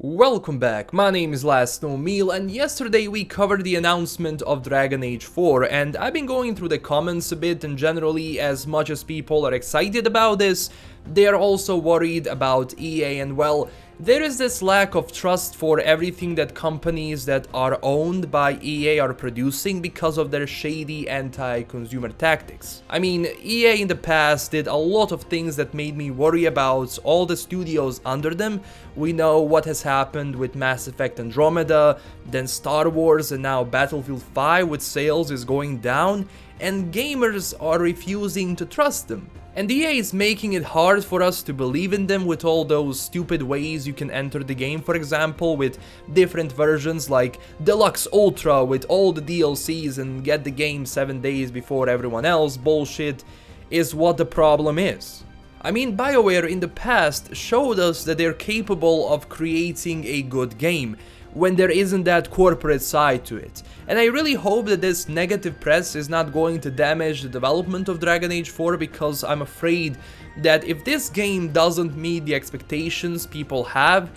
Welcome back, my name is LastKnownMeal, and yesterday we covered the announcement of Dragon Age 4, and I've been going through the comments a bit, and generally, as much as people are excited about this, they are also worried about EA, and well, there is this lack of trust for everything that companies that are owned by EA are producing because of their shady anti-consumer tactics. I mean, EA in the past did a lot of things that made me worry about all the studios under them. We know what has happened with Mass Effect Andromeda, then Star Wars, and now Battlefield 5 with sales is going down, and gamers are refusing to trust them. And EA is making it hard for us to believe in them with all those stupid ways you can enter the game, for example, with different versions like Deluxe Ultra with all the DLCs and get the game 7 days before everyone else bullshit is what the problem is. I mean, BioWare in the past showed us that they're capable of creating a good game when there isn't that corporate side to it. And I really hope that this negative press is not going to damage the development of Dragon Age 4, because I'm afraid that if this game doesn't meet the expectations people have,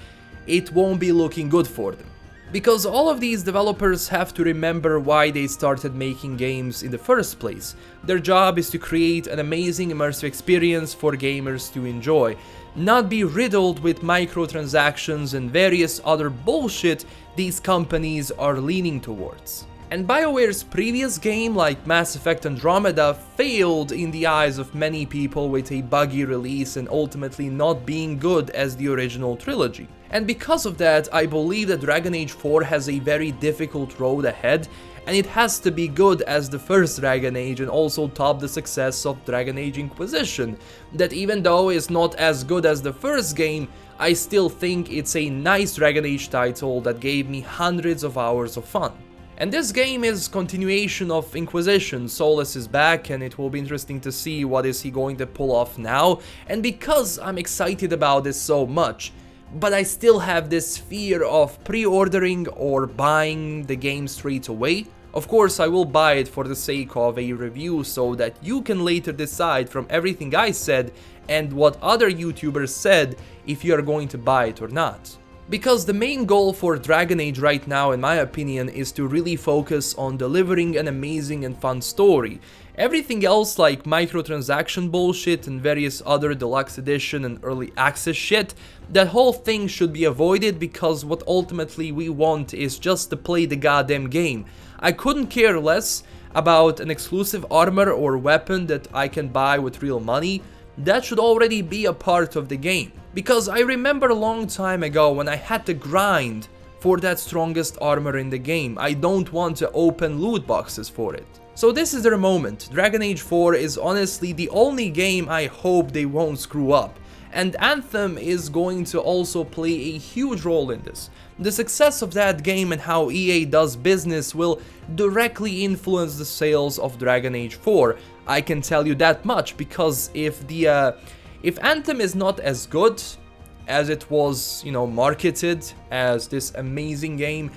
it won't be looking good for them. Because all of these developers have to remember why they started making games in the first place. Their job is to create an amazing immersive experience for gamers to enjoy, not be riddled with microtransactions and various other bullshit these companies are leaning towards. And BioWare's previous game, like Mass Effect Andromeda, failed in the eyes of many people with a buggy release and ultimately not being good as the original trilogy. And because of that, I believe that Dragon Age 4 has a very difficult road ahead, and it has to be good as the first Dragon Age and also top the success of Dragon Age Inquisition, that even though it's not as good as the first game, I still think it's a nice Dragon Age title that gave me hundreds of hours of fun. And this game is continuation of Inquisition. Solas is back, and it will be interesting to see what is he going to pull off now. And because I'm excited about this so much, but I still have this fear of pre-ordering or buying the game straight away. Of course, I will buy it for the sake of a review so that you can later decide from everything I said and what other YouTubers said if you are going to buy it or not. Because the main goal for Dragon Age right now, in my opinion, is to really focus on delivering an amazing and fun story. Everything else like microtransaction bullshit and various other deluxe edition and early access shit, that whole thing should be avoided, because what ultimately we want is just to play the goddamn game. I couldn't care less about an exclusive armor or weapon that I can buy with real money. That should already be a part of the game. Because I remember a long time ago when I had to grind for that strongest armor in the game. I don't want to open loot boxes for it. So this is their moment. Dragon Age 4 is honestly the only game I hope they won't screw up. And Anthem is going to also play a huge role in this. The success of that game and how EA does business will directly influence the sales of Dragon Age 4. I can tell you that much, because if Anthem is not as good as it was, marketed as this amazing game,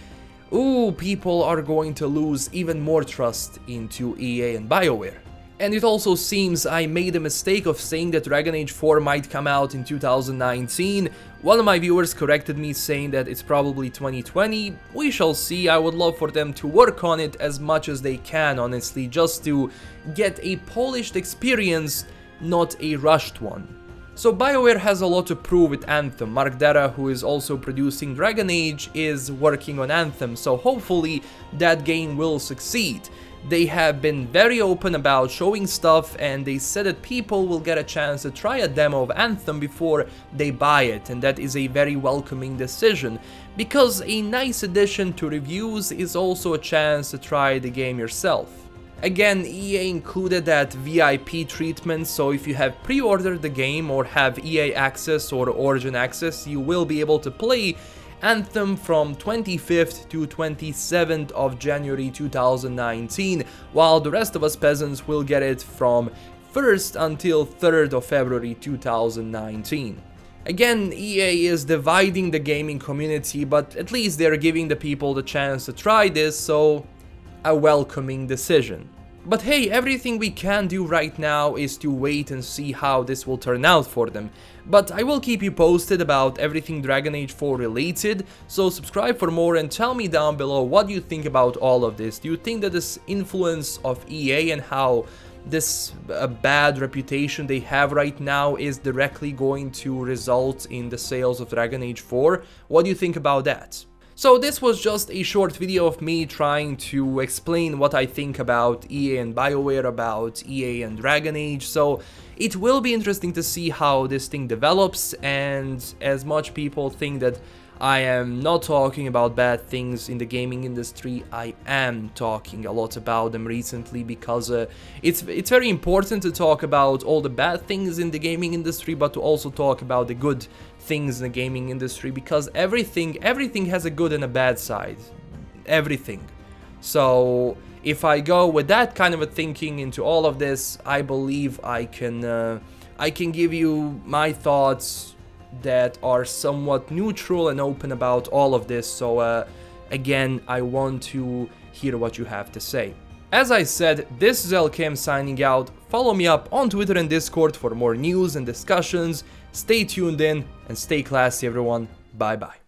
people are going to lose even more trust into EA and BioWare. And it also seems I made a mistake of saying that Dragon Age 4 might come out in 2019. One of my viewers corrected me saying that it's probably 2020. We shall see. I would love for them to work on it as much as they can, honestly, just to get a polished experience, not a rushed one. So BioWare has a lot to prove with Anthem. Mark Dara, who is also producing Dragon Age, is working on Anthem, so hopefully that game will succeed. They have been very open about showing stuff, and they said that people will get a chance to try a demo of Anthem before they buy it, and that is a very welcoming decision, because a nice addition to reviews is also a chance to try the game yourself. Again, EA included that VIP treatment, so if you have pre-ordered the game or have EA access or Origin access, you will be able to play Anthem from 25th to 27th of January 2019, while the rest of us peasants will get it from 1st until 3rd of February 2019. Again, EA is dividing the gaming community, but at least they're giving the people the chance to try this, so a welcoming decision. But hey, everything we can do right now is to wait and see how this will turn out for them. But I will keep you posted about everything Dragon Age 4 related, so subscribe for more and tell me down below what you think about all of this. Do you think that this influence of EA and how this bad reputation they have right now is directly going to result in the sales of Dragon Age 4? What do you think about that? So this was just a short video of me trying to explain what I think about EA and Bioware, about EA and Dragon Age, so it will be interesting to see how this thing develops, and as much people think that I am not talking about bad things in the gaming industry, I am talking a lot about them recently, because it's very important to talk about all the bad things in the gaming industry, but to also talk about the good things in the gaming industry, because everything has a good and a bad side. Everything. So if I go with that kind of a thinking into all of this, I believe I can give you my thoughts that are somewhat neutral and open about all of this. So again, I want to hear what you have to say. As I said, this is LKM signing out. Follow me up on Twitter and Discord for more news and discussions. Stay tuned in and stay classy, everyone. Bye bye.